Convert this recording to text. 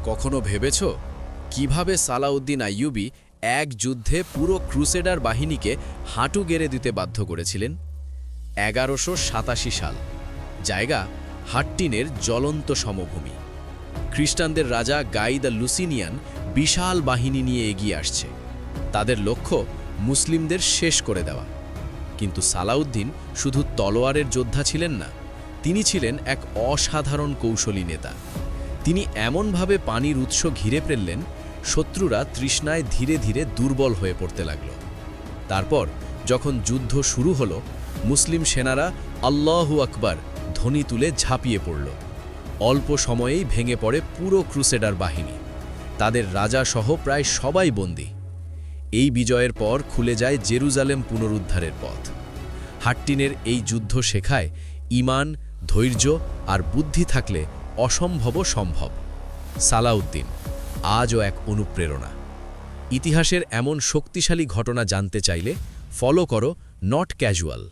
কখনো ভেবেছ কিভাবে সালাউদ্দিন আইয়ুবী এক যুদ্ধে পুরো ক্রুসেডার বাহিনীকে হাঁটু গেড়ে দিতে বাধ্য করেছিলেন? 1187 সাল, জায়গা হাট্টিনের জ্বলন্ত সমভূমি। খ্রিস্টানদের রাজা গাই দ্য লুসিনিয়ান বিশাল বাহিনী নিয়ে এগিয়ে আসছে। তাদের লক্ষ্য মুসলিমদের শেষ করে দেওয়া। কিন্তু সালাউদ্দিন শুধু তলোয়ারের যোদ্ধা ছিলেন না, তিনি ছিলেন এক অসাধারণ কৌশলী নেতা। তিনি এমনভাবে পানির উৎস ঘিরে ফেললেন, শত্রুরা তৃষ্ণায় ধীরে ধীরে দুর্বল হয়ে পড়তে লাগল। তারপর যখন যুদ্ধ শুরু হলো, মুসলিম সেনারা আল্লাহু আকবার ধ্বনি তুলে ঝাঁপিয়ে পড়ল। অল্প সময়েই ভেঙে পড়ে পুরো ক্রুসেডার বাহিনী। তাদের রাজাসহ প্রায় সবাই বন্দী। এই বিজয়ের পর খুলে যায় জেরুজালেম পুনরুদ্ধারের পথ। হাট্টিনের এই যুদ্ধ শেখায়, ঈমান, ধৈর্য আর বুদ্ধি থাকলে অসম্ভবও সম্ভব। সালাউদ্দিন আজও এক অনুপ্রেরণা। ইতিহাসের এমন শক্তিশালী ঘটনা জানতে চাইলে ফলো করো নট ক্যাজুয়াল।